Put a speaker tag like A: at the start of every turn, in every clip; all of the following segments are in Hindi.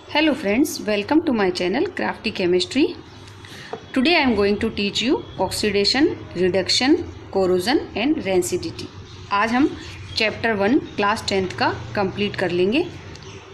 A: Hello friends, welcome to my channel Crafty Chemistry. Today I am going to teach you oxidation, reduction, corrosion and rancidity. आज हम चैप्टर 1 क्लास 10th का कंप्लीट कर लेंगे।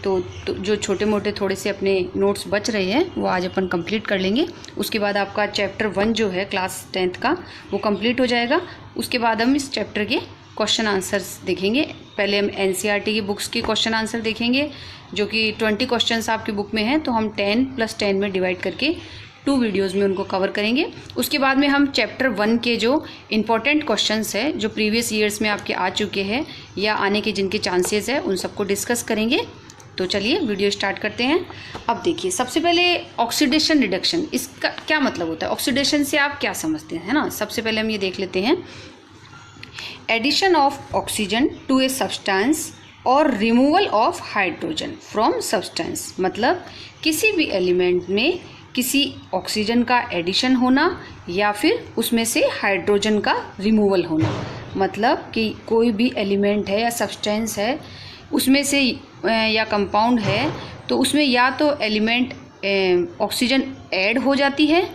A: तो जो छोटे मोटे थोड़े से अपने नोट्स बच रहे हैं वो आज अपन कंप्लीट कर लेंगे। उसके बाद आपका चैप्टर 1 जो है क्लास 10th का वो कंप्लीट हो जाएगा। उसके बाद हम इस चैप्टर के क्वेश्चन आंसर्स देखेंगे। पहले हम एनसीईआरटी की बुक्स के क्वेश्चन आंसर देखेंगे जो कि 20 क्वेश्चंस आपकी बुक में हैं, तो हम 10+10 में डिवाइड करके 2 वीडियोज़ में उनको कवर करेंगे। उसके बाद में हम चैप्टर 1 के जो इम्पोर्टेंट क्वेश्चंस है जो प्रीवियस ईयर्स में आपके आ चुके हैं या आने के जिनके चांसेस है उन सबको डिस्कस करेंगे। तो चलिए वीडियो स्टार्ट करते हैं। अब देखिए, सबसे पहले ऑक्सीडेशन रिडक्शन, इसका क्या मतलब होता है, ऑक्सीडेशन से आप क्या समझते हैं, है ना। सबसे पहले हम ये देख लेते हैं, addition of oxygen to a substance और removal of hydrogen from substance. मतलब किसी भी एलिमेंट में किसी ऑक्सीजन का एडिशन होना या फिर उसमें से हाइड्रोजन का रिमूवल होना। मतलब कि कोई भी एलिमेंट है या सब्सटेंस है उसमें से या कंपाउंड है तो उसमें या तो एलिमेंट ऑक्सीजन ऐड हो जाती है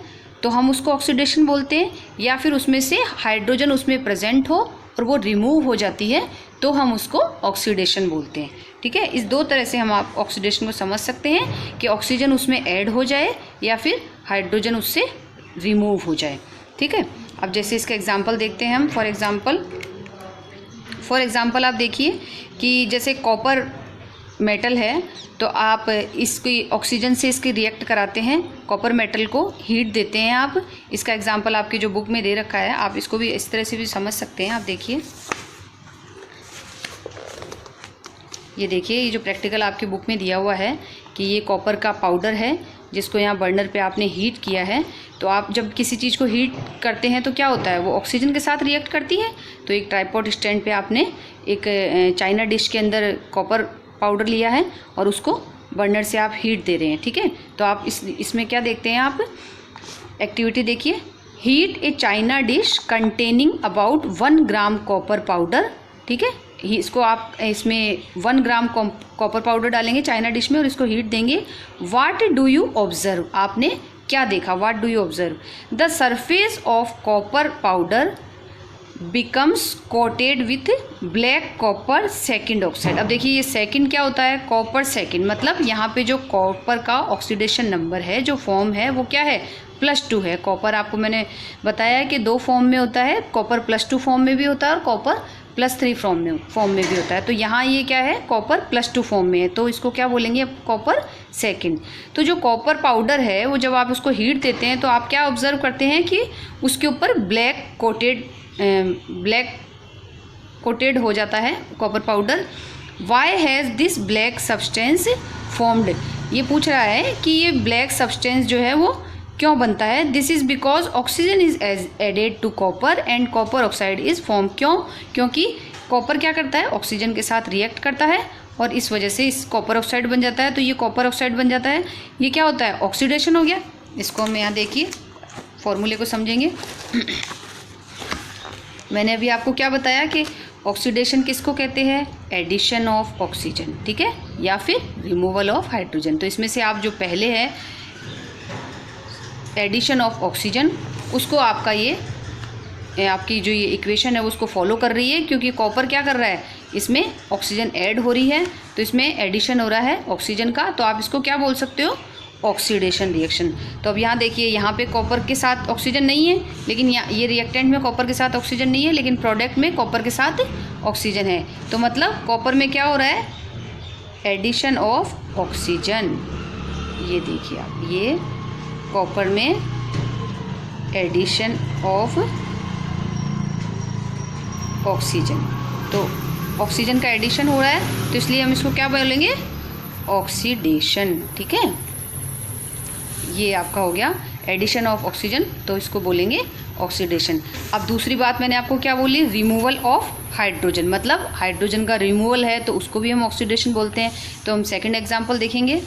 A: तो हम उसको ऑक्सीडेशन बोलते हैं, या फिर उसमें से हाइड्रोजन उसमें प्रेजेंट हो और वो रिमूव हो जाती है तो हम उसको ऑक्सीडेशन बोलते हैं। ठीक है, इस 2 तरह से हम आप ऑक्सीडेशन को समझ सकते हैं कि ऑक्सीजन उसमें ऐड हो जाए या फिर हाइड्रोजन उससे रिमूव हो जाए। ठीक है, अब जैसे इसका एग्जांपल देखते हैं हम। फॉर एग्जांपल आप देखिए कि जैसे कॉपर मेटल है तो आप इसकी ऑक्सीजन से इसकी रिएक्ट कराते हैं, कॉपर मेटल को हीट देते हैं आप। इसका एग्जांपल आपकी जो बुक में दे रखा है, आप इसको भी इस तरह से भी समझ सकते हैं। आप देखिए, ये देखिए, ये जो प्रैक्टिकल आपकी बुक में दिया हुआ है कि ये कॉपर का पाउडर है जिसको यहाँ बर्नर पे आपने हीट किया है। तो आप जब किसी चीज़ को हीट करते हैं तो क्या होता है, वो ऑक्सीजन के साथ रिएक्ट करती है। तो एक ट्राइपॉड स्टैंड पे आपने एक चाइना डिश के अंदर कॉपर पाउडर लिया है और उसको बर्नर से आप हीट दे रहे हैं। ठीक है, तो आप इसमें क्या देखते हैं, आप एक्टिविटी देखिए, heat A China dish containing about 1 gram copper powder. ठीक है, इसको आप इसमें 1 ग्राम कॉपर पाउडर डालेंगे चाइना डिश में और इसको हीट देंगे। व्हाट डू यू ऑब्जर्व, आपने क्या देखा, what do you observe, the surface of copper powder becomes coated with black copper second oxide. अब देखिए, ये सेकेंड क्या होता है, कॉपर सेकेंड। मतलब यहाँ पे जो कॉपर का ऑक्सीडेशन नंबर है, जो फॉर्म है वो क्या है, +2 है। कॉपर आपको मैंने बताया है कि 2 फॉर्म में होता है, कॉपर +2 फॉर्म में भी होता है और कॉपर +3 फॉर्म में भी होता है। तो यहाँ ये क्या है, कॉपर +2 फॉर्म में है, तो इसको क्या बोलेंगे, कॉपर सेकेंड। तो जो कॉपर पाउडर है वो जब आप उसको हीट देते हैं तो आप क्या ऑब्जर्व करते हैं कि उसके ऊपर ब्लैक कोटेड हो जाता है copper powder. Why has this black substance formed, ये पूछ रहा है कि ये ब्लैक सब्सटेंस जो है वो क्यों बनता है। This is because oxygen is added to copper and copper oxide is form. क्योंकि कॉपर क्या करता है, ऑक्सीजन के साथ रिएक्ट करता है और इस वजह से इस कॉपर ऑक्साइड बन जाता है। तो ये कॉपर ऑक्साइड बन जाता है, ये क्या होता है, ऑक्सीडेशन हो गया। इसको हम यहाँ देखिए फॉर्मूले को समझेंगे। मैंने अभी आपको क्या बताया कि ऑक्सीडेशन किसको कहते हैं, एडिशन ऑफ ऑक्सीजन, ठीक है, या फिर रिमूवल ऑफ हाइड्रोजन। तो इसमें से आप जो पहले है एडिशन ऑफ ऑक्सीजन, उसको आपका ये आपकी जो ये इक्वेशन है उसको फॉलो कर रही है, क्योंकि कॉपर क्या कर रहा है, इसमें ऑक्सीजन ऐड हो रही है तो इसमें एडिशन हो रहा है ऑक्सीजन का। तो आप इसको क्या बोल सकते हो, ऑक्सीडेशन रिएक्शन। तो अब यहाँ देखिए, यहाँ पे कॉपर के साथ ऑक्सीजन नहीं है, लेकिन ये रिएक्टेंट में कॉपर के साथ ऑक्सीजन नहीं है, लेकिन प्रोडक्ट में कॉपर के साथ ऑक्सीजन है। तो मतलब कॉपर में क्या हो रहा है, एडिशन ऑफ ऑक्सीजन। ये देखिए आप, ये कॉपर में एडिशन ऑफ ऑक्सीजन। तो ऑक्सीजन का एडिशन हो रहा है तो इसलिए हम इसको क्या बोलेंगे, ऑक्सीडेशन। ठीक है, ये आपका हो गया एडिशन ऑफ ऑक्सीजन, तो इसको बोलेंगे ऑक्सीडेशन। अब दूसरी बात मैंने आपको क्या बोली, रिमूवल ऑफ हाइड्रोजन। मतलब हाइड्रोजन का रिमूवल है तो उसको भी हम ऑक्सीडेशन बोलते हैं। तो हम सेकंड एग्जांपल देखेंगे।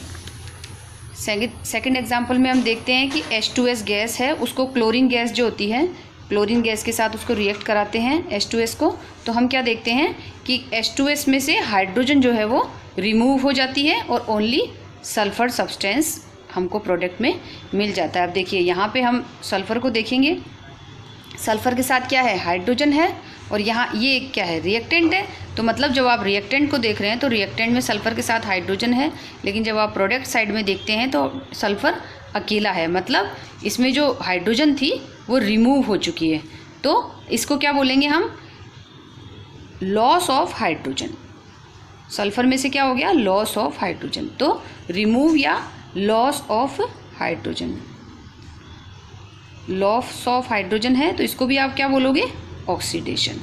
A: सेकंड एग्जांपल में हम देखते हैं कि H2S गैस है, उसको क्लोरीन गैस जो होती है, क्लोरीन गैस के साथ उसको रिएक्ट कराते हैं H2S को। तो हम क्या देखते हैं कि H2S में से हाइड्रोजन जो है वो रिमूव हो जाती है और ओनली सल्फ़र सब्सटेंस हमको प्रोडक्ट में मिल जाता है। अब देखिए यहाँ पे हम सल्फ़र को देखेंगे, सल्फ़र के साथ क्या है, हाइड्रोजन है, और यहाँ ये क्या है, रिएक्टेंट है। तो मतलब जब आप रिएक्टेंट को देख रहे हैं तो रिएक्टेंट में सल्फ़र के साथ हाइड्रोजन है, लेकिन जब आप प्रोडक्ट साइड में देखते हैं तो सल्फ़र अकेला है, मतलब इसमें जो हाइड्रोजन थी वो रिमूव हो चुकी है। तो इसको क्या बोलेंगे हम, लॉस ऑफ हाइड्रोजन। सल्फ़र में से क्या हो गया, लॉस ऑफ हाइड्रोजन। तो रिमूव या loss of hydrogen, loss of hydrogen है, तो इसको भी आप क्या बोलोगे, ऑक्सीडेशन।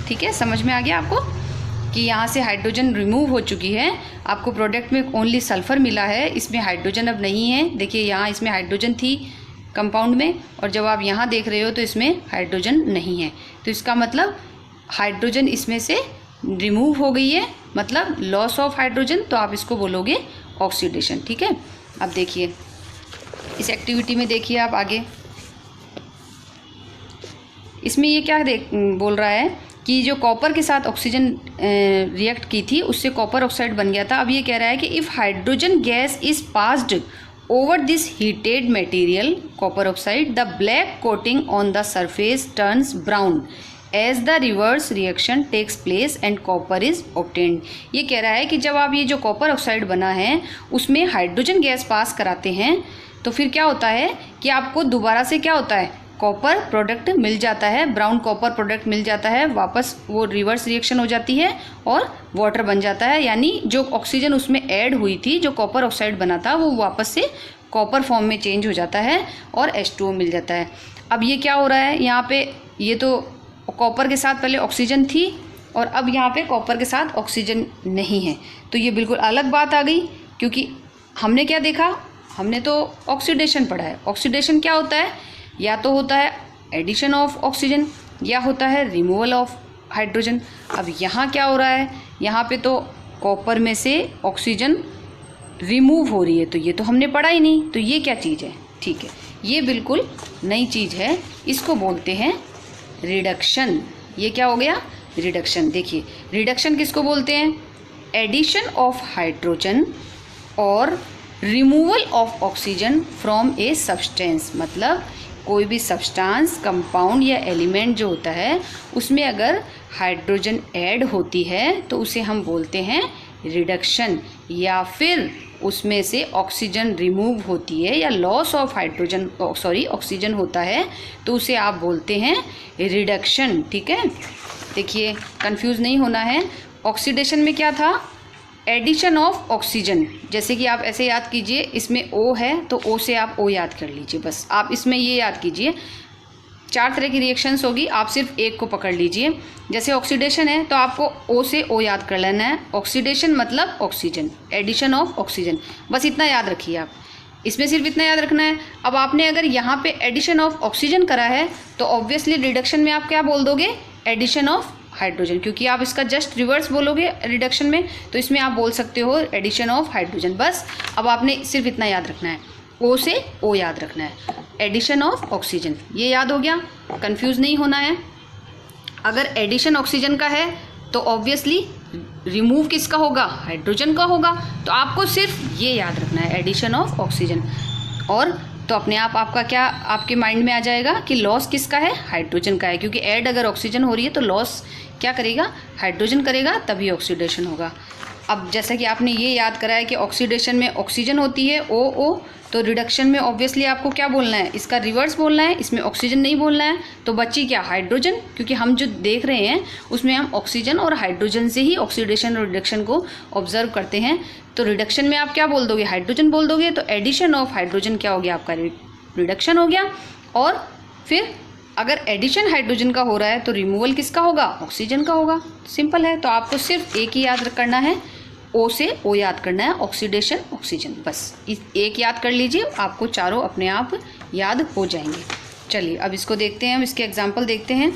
A: ठीक है, समझ में आ गया आपको कि यहाँ से हाइड्रोजन रिमूव हो चुकी है, आपको प्रोडक्ट में ओनली सल्फ़र मिला है, इसमें हाइड्रोजन अब नहीं है। देखिए यहाँ इसमें हाइड्रोजन थी कंपाउंड में, और जब आप यहाँ देख रहे हो तो इसमें हाइड्रोजन नहीं है। तो इसका मतलब हाइड्रोजन इसमें से रिमूव हो गई है, मतलब लॉस ऑफ हाइड्रोजन। तो आप इसको बोलोगे ऑक्सीडेशन। ठीक है, अब देखिए इस एक्टिविटी में देखिए आप आगे, इसमें ये क्या बोल रहा है कि जो कॉपर के साथ ऑक्सीजन रिएक्ट की थी उससे कॉपर ऑक्साइड बन गया था। अब ये कह रहा है कि if hydrogen gas is passed over this heated material copper oxide, the black coating on the surface turns brown as the reverse reaction takes place and copper is obtained. ये कह रहा है कि जब आप ये जो कॉपर ऑक्साइड बना है उसमें हाइड्रोजन गैस पास कराते हैं तो फिर क्या होता है कि आपको दोबारा से क्या होता है, कॉपर प्रोडक्ट मिल जाता है, ब्राउन कॉपर प्रोडक्ट मिल जाता है, वापस वो रिवर्स रिएक्शन हो जाती है और वाटर बन जाता है। यानी जो ऑक्सीजन उसमें ऐड हुई थी, जो कॉपर ऑक्साइड बना था, वो वापस से कॉपर फॉर्म में चेंज हो जाता है और H2O मिल जाता है। अब ये क्या हो रहा है यहाँ पे, ये तो कॉपर के साथ पहले ऑक्सीजन थी और अब यहाँ पे कॉपर के साथ ऑक्सीजन नहीं है, तो ये बिल्कुल अलग बात आ गई। क्योंकि हमने क्या देखा, हमने तो ऑक्सीडेशन पढ़ा है। ऑक्सीडेशन क्या होता है, या तो होता है एडिशन ऑफ ऑक्सीजन या होता है रिमूवल ऑफ हाइड्रोजन। अब यहाँ क्या हो रहा है, यहाँ पे तो कॉपर में से ऑक्सीजन रिमूव हो रही है, तो ये तो हमने पढ़ा ही नहीं। तो ये क्या चीज़ है, ठीक है, ये बिल्कुल नई चीज़ है, इसको बोलते हैं रिडक्शन। ये क्या हो गया, रिडक्शन। देखिए रिडक्शन किसको बोलते हैं, एडिशन ऑफ हाइड्रोजन और removal of oxygen from a substance. मतलब कोई भी सब्सटेंस, कंपाउंड या एलिमेंट जो होता है उसमें अगर हाइड्रोजन ऐड होती है तो उसे हम बोलते हैं रिडक्शन, या फिर उसमें से ऑक्सीजन रिमूव होती है या लॉस ऑफ हाइड्रोजन ऑक्सीजन होता है तो उसे आप बोलते हैं रिडक्शन। ठीक है, देखिए कंफ्यूज नहीं होना है। ऑक्सीडेशन में क्या था, एडिशन ऑफ ऑक्सीजन। जैसे कि आप ऐसे याद कीजिए, इसमें O है तो O से आप O याद कर लीजिए, बस आप इसमें ये याद कीजिए। 4 तरह की रिएक्शंस होगी, आप सिर्फ एक को पकड़ लीजिए। जैसे ऑक्सीडेशन है तो आपको O से O याद कर लेना है। ऑक्सीडेशन मतलब ऑक्सीजन, एडिशन ऑफ ऑक्सीजन, बस इतना याद रखिए आप, इसमें सिर्फ इतना याद रखना है। अब आपने अगर यहाँ पे एडिशन ऑफ ऑक्सीजन करा है तो ऑब्वियसली रिडक्शन में आप क्या बोल दोगे, एडिशन ऑफ हाइड्रोजन, क्योंकि आप इसका जस्ट रिवर्स बोलोगे रिडक्शन में, तो इसमें आप बोल सकते हो एडिशन ऑफ हाइड्रोजन। बस अब आपने सिर्फ इतना याद रखना है, O से O याद रखना है, एडिशन ऑफ ऑक्सीजन, ये याद हो गया, कंफ्यूज नहीं होना है। अगर एडिशन ऑक्सीजन का है तो ऑब्वियसली रिमूव किसका होगा, हाइड्रोजन का होगा, तो आपको सिर्फ ये याद रखना है, एडिशन ऑफ ऑक्सीजन। और तो अपने आप आपका क्या आपके माइंड में आ जाएगा कि लॉस किसका है, हाइड्रोजन का है, क्योंकि ऐड अगर ऑक्सीजन हो रही है तो लॉस क्या करेगा, हाइड्रोजन करेगा, तभी ऑक्सीडेशन होगा। अब जैसा कि आपने ये याद करा है कि ऑक्सीडेशन में ऑक्सीजन होती है OO, तो रिडक्शन में ऑब्वियसली आपको क्या बोलना है, इसका रिवर्स बोलना है, इसमें ऑक्सीजन नहीं बोलना है। तो बची क्या, हाइड्रोजन, क्योंकि हम जो देख रहे हैं उसमें हम ऑक्सीजन और हाइड्रोजन से ही ऑक्सीडेशन और रिडक्शन को ऑब्जर्व करते हैं। तो रिडक्शन में आप क्या बोल दोगे, हाइड्रोजन बोल दोगे, तो एडिशन ऑफ हाइड्रोजन क्या हो गया, आपका रिडक्शन हो गया। और फिर अगर एडिशन हाइड्रोजन का हो रहा है तो रिमूवल किसका होगा, ऑक्सीजन का होगा। सिंपल है, तो आपको सिर्फ एक ही याद करना है, O से O याद करना है, ऑक्सीडेशन ऑक्सीजन, बस एक याद कर लीजिए, आपको चारों अपने आप याद हो जाएंगे। चलिए अब इसको देखते हैं, हम इसके एग्जाम्पल देखते हैं।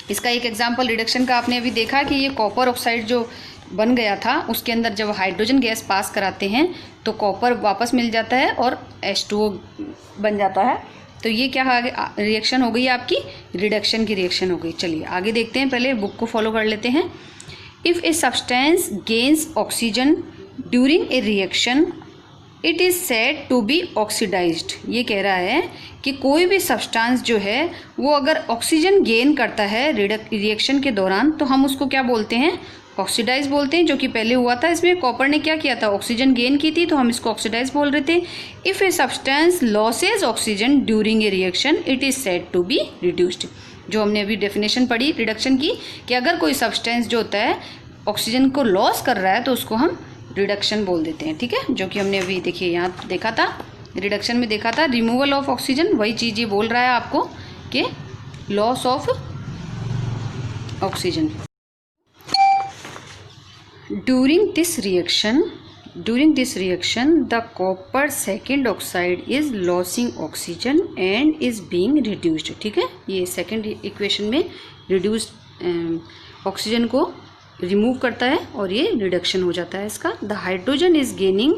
A: इसका एक एग्जाम्पल रिडक्शन का आपने अभी देखा कि ये कॉपर ऑक्साइड जो बन गया था उसके अंदर जब हाइड्रोजन गैस पास कराते हैं तो कॉपर वापस मिल जाता है और H2O बन जाता है। तो ये क्या रिएक्शन हो गई आपकी, रिडक्शन की रिएक्शन हो गई। चलिए आगे देखते हैं, पहले बुक को फॉलो कर लेते हैं। If a substance gains oxygen during a reaction it is said to be oxidised. ये कह रहा है कि कोई भी सब्सटेंस जो है वो अगर ऑक्सीजन गेन करता है रिएक्शन के दौरान तो हम उसको क्या बोलते हैं, ऑक्सीडाइज बोलते हैं, जो कि पहले हुआ था। इसमें कॉपर ने क्या किया था, ऑक्सीजन गेन की थी, तो हम इसको ऑक्सीडाइज बोल रहे थे। If a substance losses oxygen during a reaction it is said to be reduced. जो हमने अभी डेफिनेशन पढ़ी रिडक्शन की, कि अगर कोई सब्सटेंस जो होता है ऑक्सीजन को लॉस कर रहा है तो उसको हम रिडक्शन बोल देते हैं, ठीक है। जो कि हमने अभी देखिए यहाँ देखा था, रिडक्शन में देखा था रिमूवल ऑफ ऑक्सीजन, वही चीज़ ये बोल रहा है आपको कि loss of oxygen. During this reaction the copper second oxide is losing oxygen and is being reduced। ठीक है, ये सेकेंड इक्वेशन में रिड्यूस्ड ऑक्सीजन को रिमूव करता है और ये रिडक्शन हो जाता है इसका। The hydrogen is gaining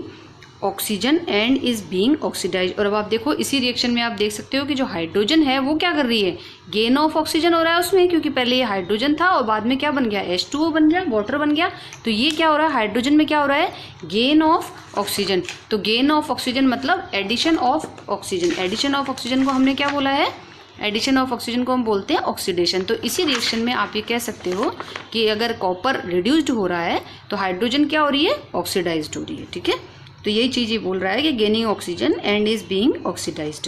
A: oxygen and is being oxidise. और अब आप देखो इसी रिएक्शन में आप देख सकते हो कि जो हाइड्रोजन है वो क्या कर रही है, गेन ऑफ ऑक्सीजन हो रहा है उसमें, क्योंकि पहले ये हाइड्रोजन था और बाद में क्या बन गया, H2O बन गया, वाटर बन गया। तो ये क्या हो रहा है, हाइड्रोजन में क्या हो रहा है, गेन ऑफ ऑक्सीजन। तो गेन ऑफ ऑक्सीजन मतलब addition of oxygen. Addition of oxygen को हमने क्या बोला है, एडिशन ऑफ ऑक्सीजन को हम बोलते हैं ऑक्सीडेशन। तो इसी रिएक्शन में आप ये कह सकते हो कि अगर कॉपर रिड्यूस्ड हो रहा है तो हाइड्रोजन क्या हो रही है, ऑक्सीडाइज्ड हो रही है, ठीक है। तो यही चीज़ ये बोल रहा है कि gaining oxygen and is being oxidised.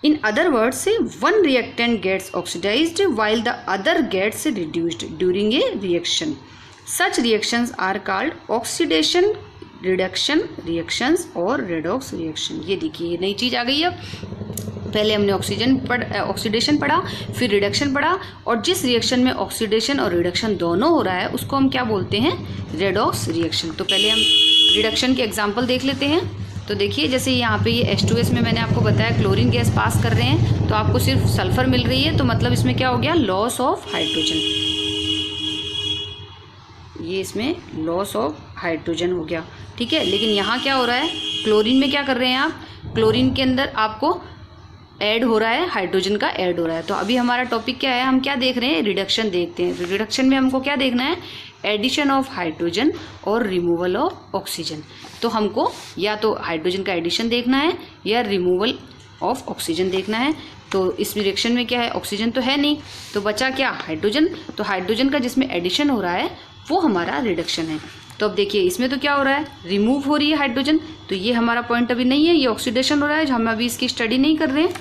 A: In other words से one reactant gets oxidised while the other gets reduced during a reaction. Such reactions are called oxidation reduction reactions और रेडॉक्स रिएक्शन। ये देखिए ये नई चीज़ आ गई है। पहले हमने ऑक्सीडेशन पढ़ा, फिर रिडक्शन पढ़ा, और जिस रिएक्शन में ऑक्सीडेशन और रिडक्शन दोनों हो रहा है उसको हम क्या बोलते हैं, रेडॉक्स रिएक्शन। तो पहले हम रिडक्शन के एग्जांपल देख लेते हैं। तो देखिए जैसे यहाँ पे ये H2S में मैंने आपको बताया क्लोरीन गैस पास कर रहे हैं तो आपको सिर्फ सल्फर मिल रही है, तो मतलब इसमें क्या हो गया, लॉस ऑफ हाइड्रोजन। ये इसमें लॉस ऑफ हाइड्रोजन हो गया, ठीक है। लेकिन यहाँ क्या हो रहा है, क्लोरीन में क्या कर रहे हैं आप, क्लोरीन के अंदर आपको ऐड हो रहा है, हाइड्रोजन का ऐड हो रहा है। तो अभी हमारा टॉपिक क्या है, हम क्या देख रहे हैं, रिडक्शन देखते हैं। तो रिडक्शन में हमको क्या देखना है, एडिशन ऑफ हाइड्रोजन और रिमूवल ऑफ ऑक्सीजन। तो हमको या तो हाइड्रोजन का एडिशन देखना है या रिमूवल ऑफ ऑक्सीजन देखना है। तो इस रिएक्शन में क्या है, ऑक्सीजन तो है नहीं, तो बचा क्या, हाइड्रोजन। तो हाइड्रोजन का जिसमें एडिशन हो रहा है वो हमारा रिडक्शन है। तो अब देखिए इसमें तो क्या हो रहा है, रिमूव हो रही है हाइड्रोजन, तो ये हमारा पॉइंट अभी नहीं है, ये ऑक्सीडेशन हो रहा है, जो हम अभी इसकी स्टडी नहीं कर रहे हैं,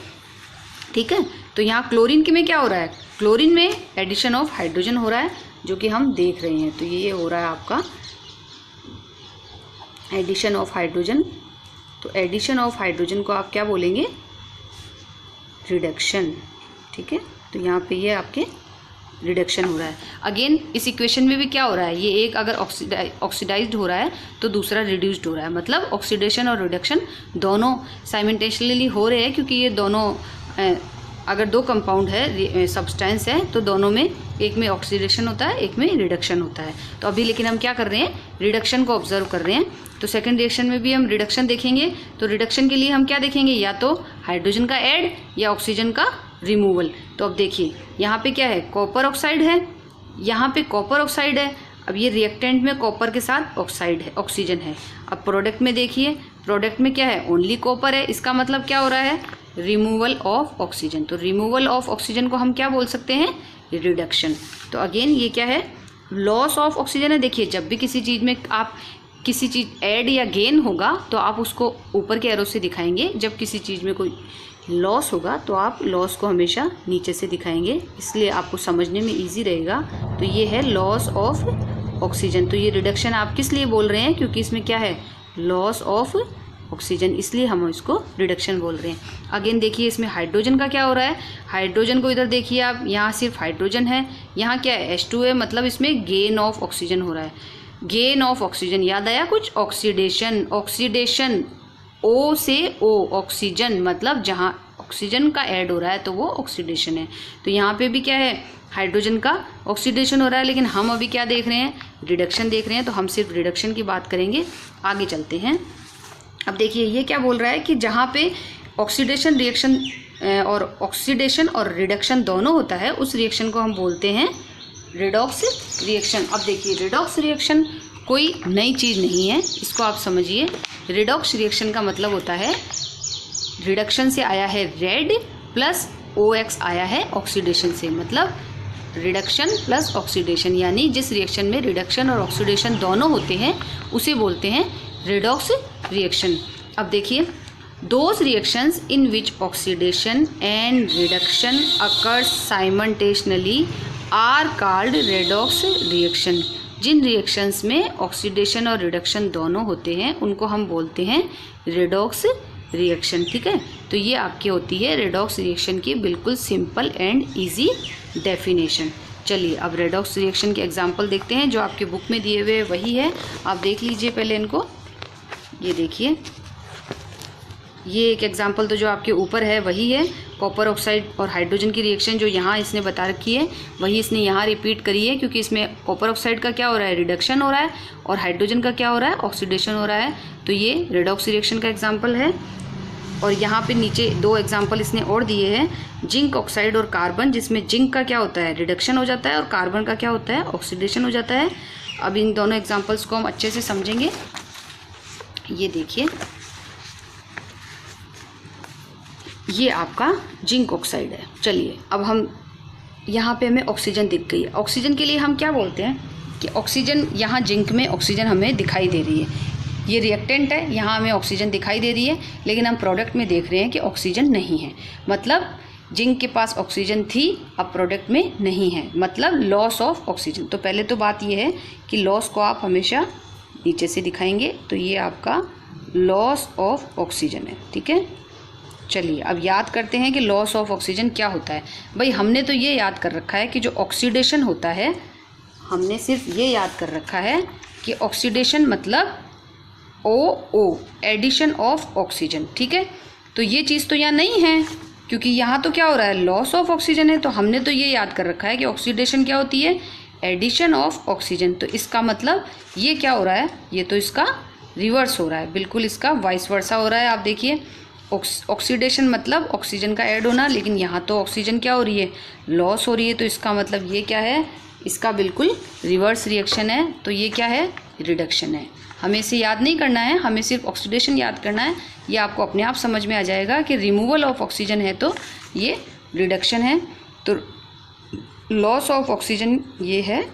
A: ठीक है। तो यहाँ क्लोरीन के में क्या हो रहा है, क्लोरीन में एडिशन ऑफ हाइड्रोजन हो रहा है, जो कि हम देख रहे हैं। तो ये हो रहा है आपका एडिशन ऑफ हाइड्रोजन। तो एडिशन ऑफ हाइड्रोजन को आप क्या बोलेंगे, रिडक्शन, ठीक है। तो यहाँ पे ये आपके रिडक्शन हो रहा है। अगेन इस इक्वेशन में भी क्या हो रहा है, ये एक अगर ऑक्सीडाइज्ड हो रहा है तो दूसरा रिड्यूस्ड हो रहा है, मतलब ऑक्सीडेशन और रिडक्शन दोनों साइमल्टेनियसली हो रहे हैं, क्योंकि ये दोनों अगर दो कंपाउंड है, सब्सटेंस है, तो दोनों में एक में ऑक्सीडेशन होता है, एक में रिडक्शन होता है। तो अभी लेकिन हम क्या कर रहे हैं, रिडक्शन को ऑब्जर्व कर रहे हैं। तो सेकंड रिएक्शन में भी हम रिडक्शन देखेंगे। तो रिडक्शन के लिए हम क्या देखेंगे, या तो हाइड्रोजन का ऐड या ऑक्सीजन का रिमूवल। तो अब देखिए यहाँ पे क्या है, कॉपर ऑक्साइड है, यहाँ पे कॉपर ऑक्साइड है। अब ये रिएक्टेंट में कॉपर के साथ ऑक्साइड है, ऑक्सीजन है। अब प्रोडक्ट में देखिए, प्रोडक्ट में क्या है, ओनली कॉपर है। इसका मतलब क्या हो रहा है, रिमूवल ऑफ ऑक्सीजन। तो रिमूवल ऑफ ऑक्सीजन को हम क्या बोल सकते हैं, रिडक्शन। तो अगेन ये क्या है, लॉस ऑफ ऑक्सीजन है। देखिए जब भी किसी चीज़ में आप किसी चीज़ ऐड या गेन होगा तो आप उसको ऊपर के एरो से दिखाएंगे, जब किसी चीज़ में कोई लॉस होगा तो आप लॉस को हमेशा नीचे से दिखाएंगे, इसलिए आपको समझने में इजी रहेगा। तो ये है लॉस ऑफ ऑक्सीजन। तो ये रिडक्शन आप किस लिए बोल रहे हैं, क्योंकि इसमें क्या है, लॉस ऑफ ऑक्सीजन, इसलिए हम इसको रिडक्शन बोल रहे हैं। अगेन देखिए इसमें हाइड्रोजन का क्या हो रहा है, हाइड्रोजन को इधर देखिए आप, यहाँ सिर्फ हाइड्रोजन है, यहाँ क्या है, H2 है, मतलब इसमें गेन ऑफ ऑक्सीजन हो रहा है। गेन ऑफ ऑक्सीजन याद आया कुछ, ऑक्सीडेशन, ऑक्सीडेशन O से O, ऑक्सीजन मतलब जहाँ ऑक्सीजन का ऐड हो रहा है तो वो ऑक्सीडेशन है। तो यहाँ पे भी क्या है, हाइड्रोजन का ऑक्सीडेशन हो रहा है, लेकिन हम अभी क्या देख रहे हैं, रिडक्शन देख रहे हैं। तो हम सिर्फ रिडक्शन की बात करेंगे, आगे चलते हैं। अब देखिए ये क्या बोल रहा है कि जहाँ पे ऑक्सीडेशन रिएक्शन और ऑक्सीडेशन और रिडक्शन दोनों होता है, उस रिएक्शन को हम बोलते हैं रेडॉक्स रिएक्शन। अब देखिए रेडॉक्स रिएक्शन कोई नई चीज़ नहीं है, इसको आप समझिए। रेडॉक्स रिएक्शन का मतलब होता है रिडक्शन से आया है रेड प्लस OX आया है ऑक्सीडेशन से, मतलब रिडक्शन प्लस ऑक्सीडेशन, यानी जिस रिएक्शन में रिडक्शन और ऑक्सीडेशन दोनों होते हैं उसे बोलते हैं रेडॉक्स रिएक्शन। अब देखिए those reactions in which oxidation and reduction occurs simultaneously are called redox reaction. जिन रिएक्शंस में ऑक्सीडेशन और रिडक्शन दोनों होते हैं उनको हम बोलते हैं रेडॉक्स रिएक्शन। ठीक है, तो ये आपकी होती है रेडॉक्स रिएक्शन की बिल्कुल सिंपल एंड इजी डेफिनेशन। चलिए अब रेडॉक्स रिएक्शन के एग्जांपल देखते हैं, जो आपके बुक में दिए हुए वही है, आप देख लीजिए पहले इनको। ये देखिए, ये एक एग्जांपल तो जो आपके ऊपर है वही है, कॉपर ऑक्साइड और हाइड्रोजन की रिएक्शन जो यहाँ इसने बता रखी है वही इसने यहाँ रिपीट करी है, क्योंकि इसमें कॉपर ऑक्साइड का क्या हो रहा है, रिडक्शन हो रहा है, और हाइड्रोजन का क्या हो रहा है, ऑक्सीडेशन हो रहा है। तो ये रेडॉक्स रिएक्शन का एग्जाम्पल है। और यहाँ पे नीचे 2 एग्जाम्पल इसने और दिए हैं, जिंक ऑक्साइड और कार्बन, जिसमें जिंक का क्या होता है, रिडक्शन हो जाता है, और कार्बन का क्या होता है, ऑक्सीडेशन हो जाता है। अब इन दोनों एग्जाम्पल्स को हम अच्छे से समझेंगे। ये देखिए, ये आपका जिंक ऑक्साइड है। चलिए अब हम यहाँ पे हमें ऑक्सीजन दिख गई है। ऑक्सीजन के लिए हम क्या बोलते हैं कि ऑक्सीजन, यहाँ जिंक में ऑक्सीजन हमें दिखाई दे रही है, ये रिएक्टेंट है, यहाँ हमें ऑक्सीजन दिखाई दे रही है, लेकिन हम प्रोडक्ट में देख रहे हैं कि ऑक्सीजन नहीं है। मतलब जिंक के पास ऑक्सीजन थी, अब प्रोडक्ट में नहीं है, मतलब लॉस ऑफ ऑक्सीजन। तो पहले तो बात ये है कि लॉस को आप हमेशा नीचे से दिखाएंगे, तो ये आपका लॉस ऑफ ऑक्सीजन है। ठीक है, चलिए अब याद करते हैं कि लॉस ऑफ ऑक्सीजन क्या होता है। भाई हमने तो ये याद कर रखा है कि जो ऑक्सीडेशन होता है, हमने सिर्फ ये याद कर रखा है कि ऑक्सीडेशन मतलब OO, एडिशन ऑफ ऑक्सीजन। ठीक है, तो ये चीज़ तो यहाँ नहीं है, क्योंकि यहाँ तो क्या हो रहा है, लॉस ऑफ ऑक्सीजन है। तो हमने तो ये याद कर रखा है कि ऑक्सीडेशन क्या होती है, एडिशन ऑफ ऑक्सीजन। तो इसका मतलब ये क्या हो रहा है, ये तो इसका रिवर्स हो रहा है, बिल्कुल इसका वाइस वर्सा हो रहा है। आप देखिए, ऑक्सीडेशन मतलब ऑक्सीजन का ऐड होना, लेकिन यहाँ तो ऑक्सीजन क्या हो रही है, लॉस हो रही है। तो इसका मतलब ये क्या है, इसका बिल्कुल रिवर्स रिएक्शन है। तो ये क्या है, रिडक्शन है। हमें इसे याद नहीं करना है, हमें सिर्फ ऑक्सीडेशन याद करना है। ये आपको अपने आप समझ में आ जाएगा कि रिमूवल ऑफ ऑक्सीजन है तो ये रिडक्शन है, तो लॉस ऑफ ऑक्सीजन ये है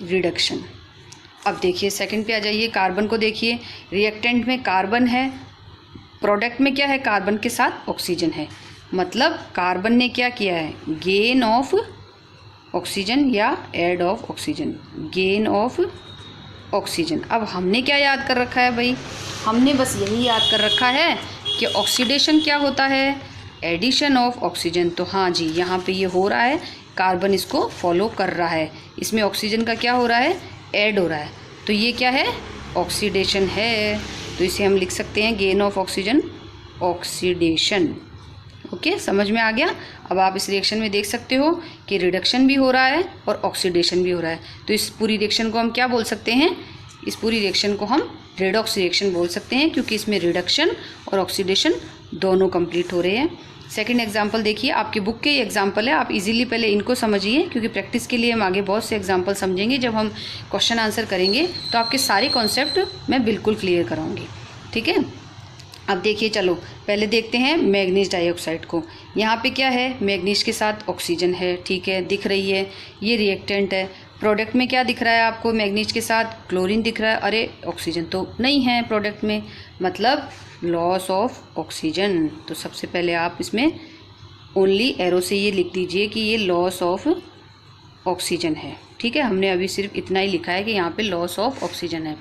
A: रिडक्शन। अब देखिए सेकंड पे आ जाइए, कार्बन को देखिए। रिएक्टेंट में कार्बन है, प्रोडक्ट में क्या है, कार्बन के साथ ऑक्सीजन है, मतलब कार्बन ने क्या किया है, गेन ऑफ ऑक्सीजन या add of oxygen, gain of oxygen. अब हमने क्या याद कर रखा है भाई, हमने बस यही याद कर रखा है कि ऑक्सीडेशन क्या होता है, एडिशन ऑफ ऑक्सीजन। तो हाँ जी, यहाँ पे ये हो रहा है, कार्बन इसको फॉलो कर रहा है, इसमें ऑक्सीजन का क्या हो रहा है, ऐड हो रहा है। तो ये क्या है, ऑक्सीडेशन है। तो इसे हम लिख सकते हैं gain of oxygen, oxidation. Okay, समझ में आ गया। अब आप इस रिएक्शन में देख सकते हो कि रिडक्शन भी हो रहा है और ऑक्सीडेशन भी हो रहा है। तो इस पूरी रिएक्शन को हम क्या बोल सकते हैं, इस पूरी रिएक्शन को हम रेडॉक्स रिएक्शन बोल सकते हैं, क्योंकि इसमें रिडक्शन और ऑक्सीडेशन दोनों कंप्लीट हो रहे हैं। सेकंड एग्जांपल देखिए, आपकी बुक के एग्जांपल है, आप इजीली पहले इनको समझिए, क्योंकि प्रैक्टिस के लिए हम आगे बहुत से एग्जांपल समझेंगे। जब हम क्वेश्चन आंसर करेंगे तो आपके सारे कॉन्सेप्ट मैं बिल्कुल क्लियर कराऊंगी। ठीक है, अब देखिए, चलो पहले देखते हैं मैग्नीज डाइऑक्साइड को। यहाँ पे क्या है, मैग्नीज के साथ ऑक्सीजन है, ठीक है, दिख रही है, ये रिएक्टेंट है। प्रोडक्ट में क्या दिख रहा है आपको, मैग्नीज के साथ क्लोरीन दिख रहा है। अरे ऑक्सीजन तो नहीं है प्रोडक्ट में, मतलब लॉस ऑफ ऑक्सीजन। तो सबसे पहले आप इसमें ओनली एरो से ये लिख दीजिए कि ये लॉस ऑफ ऑक्सीजन है। ठीक है, हमने अभी सिर्फ इतना ही लिखा है कि यहाँ पे लॉस ऑफ ऑक्सीजन है।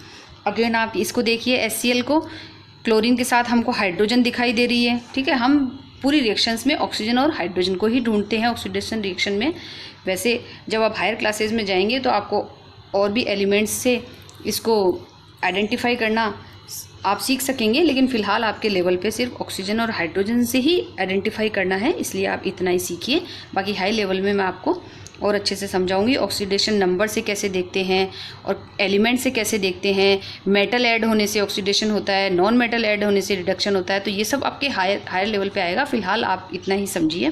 A: अगेन आप इसको देखिए, HCl को, क्लोरीन के साथ हमको हाइड्रोजन दिखाई दे रही है। ठीक है, हम पूरी रिएक्शंस में ऑक्सीजन और हाइड्रोजन को ही ढूंढते हैं ऑक्सीडेशन रिएक्शन में। वैसे जब आप हायर क्लासेस में जाएंगे तो आपको और भी एलिमेंट्स से इसको आइडेंटिफाई करना आप सीख सकेंगे, लेकिन फ़िलहाल आपके लेवल पे सिर्फ ऑक्सीजन और हाइड्रोजन से ही आइडेंटिफाई करना है, इसलिए आप इतना ही सीखिए। बाकी हाई लेवल में मैं आपको और अच्छे से समझाऊंगी ऑक्सीडेशन नंबर से कैसे देखते हैं और एलिमेंट से कैसे देखते हैं। मेटल ऐड होने से ऑक्सीडेशन होता है, नॉन मेटल ऐड होने से रिडक्शन होता है। तो ये सब आपके हायर लेवल पे आएगा, फ़िलहाल आप इतना ही समझिए।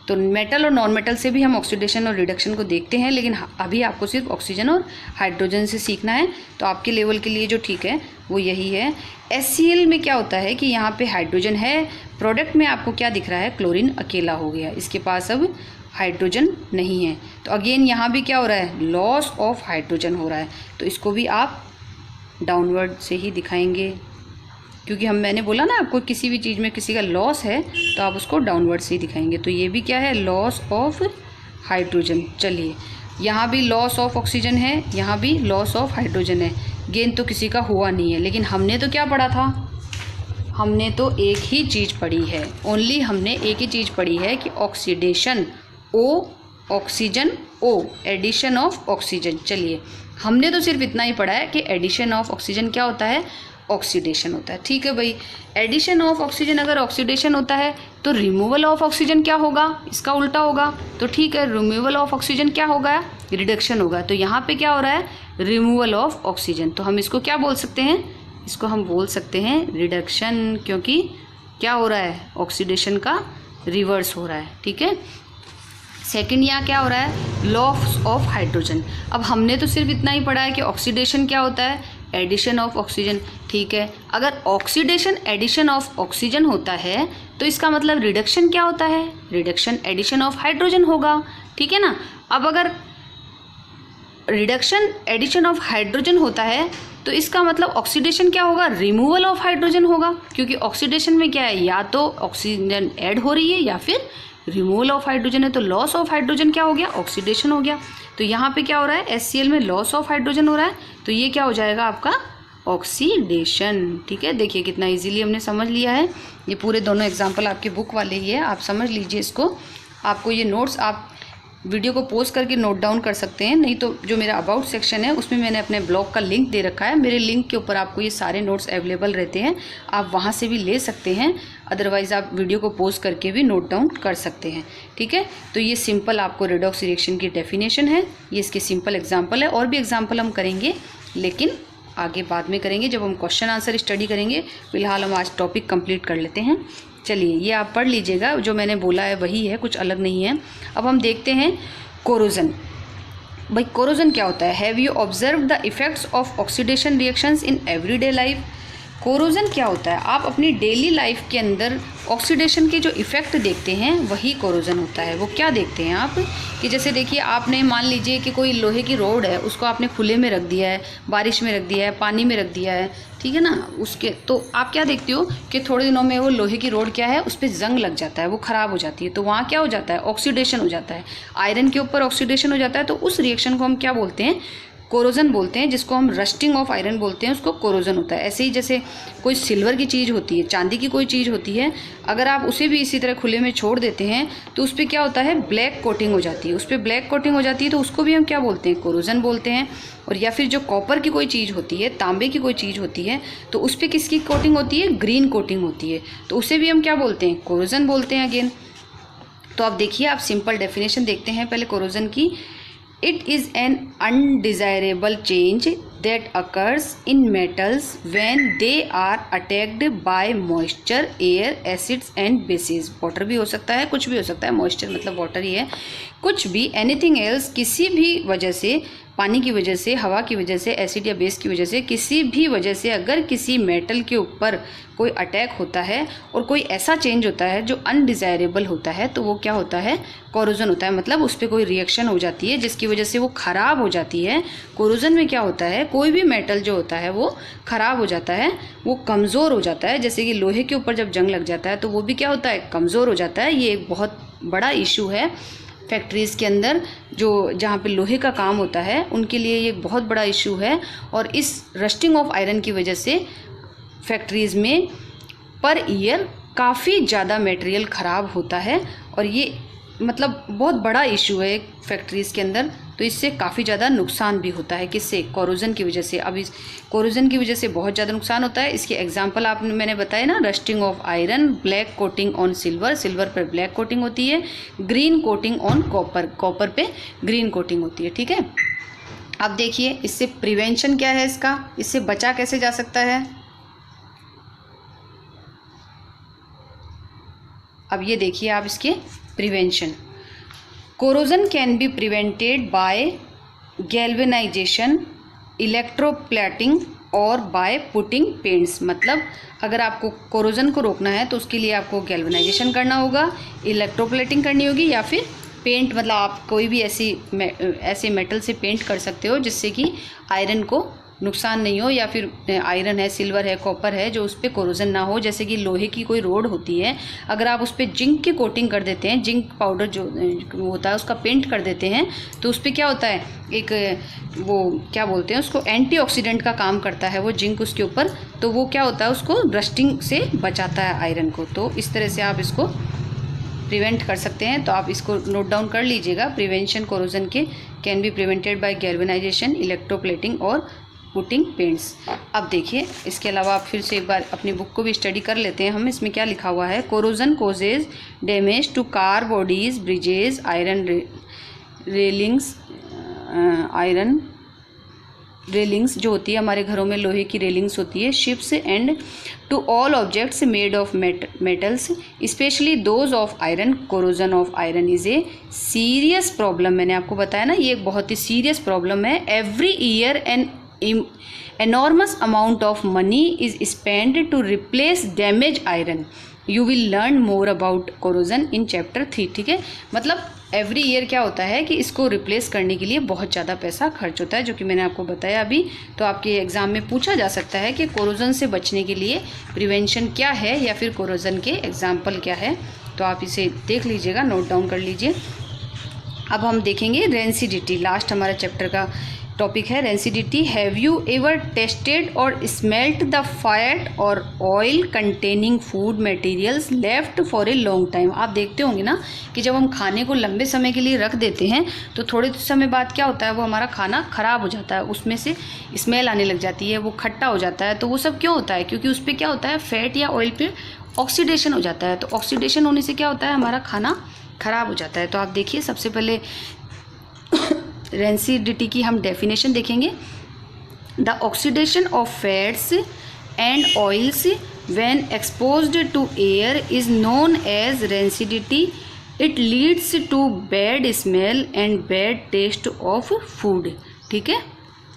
A: तो मेटल और नॉन मेटल से भी हम ऑक्सीडेशन और रिडक्शन को देखते हैं, लेकिन अभी आपको सिर्फ ऑक्सीजन और हाइड्रोजन से सीखना है, तो आपके लेवल के लिए जो ठीक है वो यही है। HCl में क्या होता है कि यहाँ पे हाइड्रोजन है, प्रोडक्ट में आपको क्या दिख रहा है, क्लोरीन अकेला हो गया, इसके पास अब हाइड्रोजन नहीं है। तो अगेन यहाँ भी क्या हो रहा है, लॉस ऑफ हाइड्रोजन हो रहा है, तो इसको भी आप डाउनवर्ड से ही दिखाएंगे, क्योंकि मैंने बोला ना आपको किसी भी चीज़ में किसी का लॉस है तो आप उसको डाउनवर्ड से ही दिखाएंगे। तो ये भी क्या है, लॉस ऑफ हाइड्रोजन। चलिए यहाँ भी लॉस ऑफ ऑक्सीजन है, यहाँ भी लॉस ऑफ हाइड्रोजन है, गेन तो किसी का हुआ नहीं है। लेकिन हमने तो क्या पढ़ा था, हमने तो एक ही चीज़ पढ़ी है, ओनली हमने एक ही चीज़ पढ़ी है कि oxidation O, oxygen O, addition of oxygen. चलिए हमने तो सिर्फ इतना ही पढ़ा है कि एडिशन ऑफ ऑक्सीजन क्या होता है, ऑक्सीडेशन होता है। ठीक है भाई, एडिशन ऑफ ऑक्सीजन अगर ऑक्सीडेशन होता है तो रिमूवल ऑफ ऑक्सीजन क्या होगा, इसका उल्टा होगा। तो ठीक है, रिमूवल ऑफ ऑक्सीजन क्या होगा, रिडक्शन होगा। तो यहाँ पे क्या हो रहा है, रिमूवल ऑफ ऑक्सीजन, तो हम इसको क्या बोल सकते हैं, इसको हम बोल सकते हैं रिडक्शन, क्योंकि क्या हो रहा है, ऑक्सीडेशन का रिवर्स हो रहा है। ठीक है, सेकंड यहाँ क्या हो रहा है, लॉस ऑफ हाइड्रोजन। अब हमने तो सिर्फ इतना ही पढ़ा है कि ऑक्सीडेशन क्या होता है, एडिशन ऑफ ऑक्सीजन। ठीक है, अगर ऑक्सीडेशन एडिशन ऑफ ऑक्सीजन होता है तो इसका मतलब रिडक्शन क्या होता है, रिडक्शन एडिशन ऑफ हाइड्रोजन होगा। ठीक है ना। अब अगर रिडक्शन एडिशन ऑफ हाइड्रोजन होता है तो इसका मतलब ऑक्सीडेशन क्या होगा, रिमूवल ऑफ हाइड्रोजन होगा, क्योंकि ऑक्सीडेशन में क्या है, या तो ऑक्सीजन ऐड हो रही है या फिर रिमूवल ऑफ हाइड्रोजन है। तो लॉस ऑफ हाइड्रोजन क्या हो गया, ऑक्सीडेशन हो गया। तो यहाँ पे क्या हो रहा है, HCl में लॉस ऑफ हाइड्रोजन हो रहा है, तो ये क्या हो जाएगा आपका ऑक्सीडेशन। ठीक है, देखिए कितना इजीली हमने समझ लिया है। ये पूरे दोनों एग्जाम्पल आपके बुक वाले ही है, आप समझ लीजिए इसको। आपको ये नोट्स आप वीडियो को पॉज करके नोट डाउन कर सकते हैं, नहीं तो जो मेरा अबाउट सेक्शन है उसमें मैंने अपने ब्लॉग का लिंक दे रखा है, मेरे लिंक के ऊपर आपको ये सारे नोट्स अवेलेबल रहते हैं, आप वहाँ से भी ले सकते हैं। अदरवाइज़ आप वीडियो को पॉज करके भी नोट डाउन कर सकते हैं। ठीक है, तो ये सिंपल आपको रेडॉक्स रिएक्शन की डेफिनेशन है, ये इसके सिंपल एग्जाम्पल है। और भी एग्जाम्पल हम करेंगे, लेकिन आगे बाद में करेंगे जब हम क्वेश्चन आंसर स्टडी करेंगे। फिलहाल हम आज टॉपिक कंप्लीट कर लेते हैं। चलिए ये आप पढ़ लीजिएगा, जो मैंने बोला है वही है, कुछ अलग नहीं है। अब हम देखते हैं कोरोजन। भाई कोरोजन क्या होता है, have you observe the effects of oxidation reactions in everyday life. Corrosion क्या होता है, आप अपनी डेली लाइफ के अंदर ऑक्सीडेशन के जो इफ़ेक्ट देखते हैं वही कोरोजन होता है। वो क्या देखते हैं आप, कि जैसे देखिए आपने मान लीजिए कि कोई लोहे की रोड है, उसको आपने खुले में रख दिया है, बारिश में रख दिया है, पानी में रख दिया है, ठीक है ना, उसके तो आप क्या देखते हो कि थोड़े दिनों में वो लोहे की रोड क्या है, उस पर जंग लग जाता है, वो ख़राब हो जाती है। तो वहाँ क्या हो जाता है, ऑक्सीडेशन हो जाता है, आयरन के ऊपर ऑक्सीडेशन हो जाता है। तो उस रिएक्शन को हम क्या बोलते हैं, कोरोजन बोलते हैं, जिसको हम रस्टिंग ऑफ आयरन बोलते हैं, उसको कोरोजन होता है। ऐसे ही जैसे कोई सिल्वर की चीज़ होती है, चांदी की कोई चीज़ होती है, अगर आप उसे भी इसी तरह खुले में छोड़ देते हैं तो उस पर क्या होता है, ब्लैक कोटिंग हो जाती है, उस पर ब्लैक कोटिंग हो जाती है, तो उसको भी हम क्या बोलते हैं, कोरोजन बोलते हैं। और या फिर जो कॉपर की कोई चीज़ होती है, तांबे की कोई चीज़ होती है, तो उस पर किसकी कोटिंग होती है, ग्रीन कोटिंग होती है, तो उसे भी हम क्या बोलते हैं, कोरोजन बोलते हैं अगेन। तो आप देखिए, आप सिंपल डेफिनेशन देखते हैं पहले कोरोजन की। It is an undesirable change that occurs in metals when they are attacked by moisture, air, acids and bases। Water भी हो सकता है, कुछ भी हो सकता है, मॉइस्चर मतलब वाटर ही है, कुछ भी, एनीथिंग एल्स, किसी भी वजह से, पानी की वजह से, हवा की वजह से, एसिड या बेस की वजह से, किसी भी वजह से अगर किसी मेटल के ऊपर कोई अटैक होता है और कोई ऐसा चेंज होता है जो अनडिज़ायरेबल होता है, तो वो क्या होता है, कोरोजन होता है। मतलब उस पर कोई रिएक्शन हो जाती है जिसकी वजह से वो ख़राब हो जाती है। कोरोजन में क्या होता है, कोई भी मेटल जो होता है वो ख़राब हो जाता है, वो कमज़ोर हो जाता है। जैसे कि लोहे के ऊपर जब जंग लग जाता है तो वो भी क्या होता है, कमज़ोर हो जाता है। ये एक बहुत बड़ा इशू है फैक्ट्रीज़ के अंदर, जो जहाँ पे लोहे का काम होता है उनके लिए ये बहुत बड़ा इशू है। और इस रस्टिंग ऑफ आयरन की वजह से फैक्ट्रीज़ में पर ईयर काफ़ी ज़्यादा मटेरियल ख़राब होता है, और ये मतलब बहुत बड़ा इशू है फैक्ट्रीज़ के अंदर। तो इससे काफ़ी ज़्यादा नुकसान भी होता है, किससे, कोरोजन की वजह से। अब इस कोरोजन की वजह से बहुत ज़्यादा नुकसान होता है। इसके एग्जांपल आपने मैंने बताया ना, rusting of iron, black coating on silver, silver पर ब्लैक कोटिंग होती है, green coating on copper, copper पे ग्रीन कोटिंग होती है। ठीक है, अब देखिए इससे प्रिवेंशन क्या है, इससे बचा कैसे जा सकता है। अब ये देखिए आप इसके prevention. Corrosion can be prevented by galvanisation, electroplating और बाय पुटिंग पेंट्स। मतलब अगर आपको कोरोजन को रोकना है तो उसके लिए आपको गैल्वेनाइजेशन करना होगा, इलेक्ट्रोप्लेटिंग करनी होगी, या फिर पेंट, मतलब आप कोई भी ऐसे मेटल से पेंट कर सकते हो जिससे कि आयरन को नुकसान नहीं हो, या फिर आयरन है, सिल्वर है, कॉपर है जो उस पर कोरोजन ना हो। जैसे कि लोहे की कोई रोड होती है, अगर आप उस पर जिंक की कोटिंग कर देते हैं, जिंक पाउडर जो होता है उसका पेंट कर देते हैं, तो उस पर क्या होता है, एक वो क्या बोलते हैं उसको, एंटीऑक्सीडेंट का काम करता है वो जिंक उसके ऊपर। तो वो क्या होता है, उसको रस्टिंग से बचाता है आयरन को। तो इस तरह से आप इसको प्रिवेंट कर सकते हैं। तो आप इसको नोट डाउन कर लीजिएगा। प्रिवेंशन कोरोजन के can be prevented by galvanisation, electroplating और पुटिंग पेंट्स। अब देखिए इसके अलावा आप फिर से एक बार अपनी बुक को भी स्टडी कर लेते हैं हम। इसमें क्या लिखा हुआ है, corrosion causes damage to car bodies, bridges, iron railings, iron railings जो होती है हमारे घरों में लोहे की रेलिंग्स होती है, ships and to all objects made of metals specially those of iron. Corrosion of iron is a serious problem. मैंने आपको बताया ना, ये एक बहुत ही सीरियस प्रॉब्लम है। Every year an enormous amount of money is spent to replace damaged iron. You will learn more about corrosion in chapter 3। ठीक है, मतलब एवरी ईयर क्या होता है कि इसको रिप्लेस करने के लिए बहुत ज़्यादा पैसा खर्च होता है, जो कि मैंने आपको बताया अभी। तो आपके एग्ज़ाम में पूछा जा सकता है कि कोरोजन से बचने के लिए प्रिवेंशन क्या है, या फिर कोरोजन के एग्जाम्पल क्या है। तो आप इसे देख लीजिएगा, नोट डाउन कर लीजिए। अब हम देखेंगे रेंसिडिटी। लास्ट हमारा चैप्टर का टॉपिक है rancidity. Have you ever tested और स्मेल्ट द फैट और oil containing food materials left for a long time. आप देखते होंगे ना कि जब हम खाने को लंबे समय के लिए रख देते हैं तो थोड़े समय बाद क्या होता है, वो हमारा खाना ख़राब हो जाता है, उसमें से स्मेल आने लग जाती है, वो खट्टा हो जाता है। तो वो सब क्यों होता है, क्योंकि उस पर क्या होता है, फैट या ऑयल पे ऑक्सीडेशन हो जाता है। तो ऑक्सीडेशन होने से क्या होता है, हमारा खाना ख़राब हो जाता है। तो आप देखिए सबसे पहले रेंसिडिटी की हम डेफिनेशन देखेंगे। The oxidation of fats and oils when exposed to air is known as rancidity. It leads to bad smell and bad taste of food. ठीक है,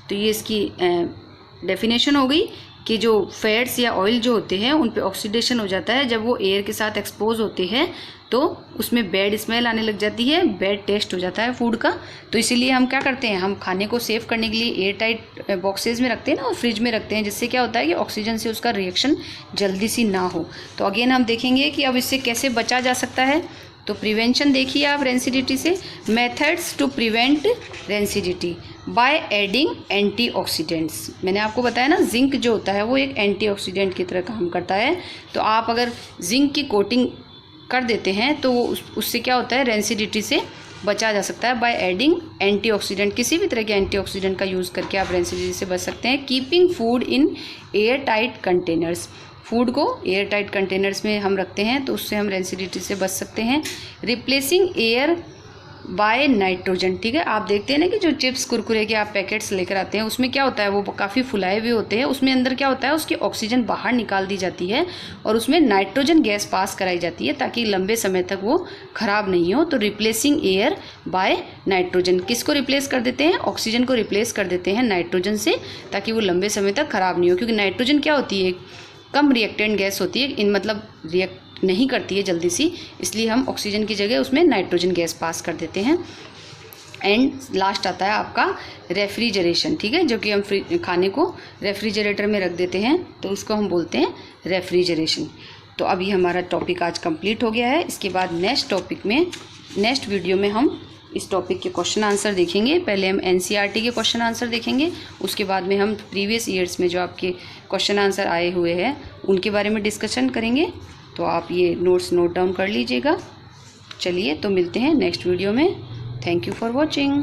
A: तो ये इसकी डेफिनेशन हो गई कि जो फैट्स या ऑयल जो होते हैं उन पे ऑक्सीडेशन हो जाता है, जब वो एयर के साथ एक्सपोज होते हैं तो उसमें बैड स्मेल आने लग जाती है, बैड टेस्ट हो जाता है फूड का। तो इसीलिए हम क्या करते हैं, हम खाने को सेव करने के लिए एयर टाइट बॉक्सेस में रखते हैं ना, और फ्रिज में रखते हैं, जिससे क्या होता है कि ऑक्सीजन से उसका रिएक्शन जल्दी सी ना हो। तो अगेन हम देखेंगे कि अब इससे कैसे बचा जा सकता है। तो प्रिवेंशन देखिए आप रेंसिडिटी से। Methods to prevent rancidity by adding antioxidants. मैंने आपको बताया ना, जिंक जो होता है वो एक एंटीऑक्सीडेंट की तरह काम करता है। तो आप अगर जिंक की कोटिंग कर देते हैं तो उससे क्या होता है, रेंसिडिटी से बचा जा सकता है बाय एडिंग एंटीऑक्सीडेंट। किसी भी तरह के एंटीऑक्सीडेंट का यूज़ करके आप रेंसिडिटी से बच सकते हैं। Keeping food in air tight containers. Food को एयर टाइट कंटेनर्स में हम रखते हैं तो उससे हम रेंसिडिटी से बच सकते हैं। Replacing air by nitrogen. ठीक है, आप देखते हैं ना कि जो चिप्स कुरकुरे के आप पैकेट्स लेकर आते हैं उसमें क्या होता है, वो काफ़ी फुलाए हुए होते हैं, उसमें अंदर क्या होता है, उसकी ऑक्सीजन बाहर निकाल दी जाती है और उसमें नाइट्रोजन गैस पास कराई जाती है ताकि लंबे समय तक वो ख़राब नहीं हो। तो रिप्लेसिंग एयर बाय नाइट्रोजन, किसको रिप्लेस कर देते हैं, ऑक्सीजन को रिप्लेस कर देते हैं नाइट्रोजन से, ताकि वो लंबे समय तक ख़राब नहीं हो। क्योंकि नाइट्रोजन क्या होती है, कम रिएक्टेंट गैस होती है, इन मतलब रिएक्ट नहीं करती है जल्दी सी, इसलिए हम ऑक्सीजन की जगह उसमें नाइट्रोजन गैस पास कर देते हैं। एंड लास्ट आता है आपका रेफ्रिजरेशन। ठीक है, जो कि हम खाने को रेफ्रिजरेटर में रख देते हैं तो उसको हम बोलते हैं रेफ्रिजरेशन। तो अभी हमारा टॉपिक आज कंप्लीट हो गया है। इसके बाद नेक्स्ट वीडियो में हम इस टॉपिक के क्वेश्चन आंसर देखेंगे। पहले हम एनसीईआरटी के क्वेश्चन आंसर देखेंगे, उसके बाद में हम प्रीवियस ईयर्स में जो आपके क्वेश्चन आंसर आए हुए हैं उनके बारे में डिस्कशन करेंगे। तो आप ये नोट्स नोट डाउन कर लीजिएगा। चलिए तो मिलते हैं नेक्स्ट वीडियो में। Thank you for watching.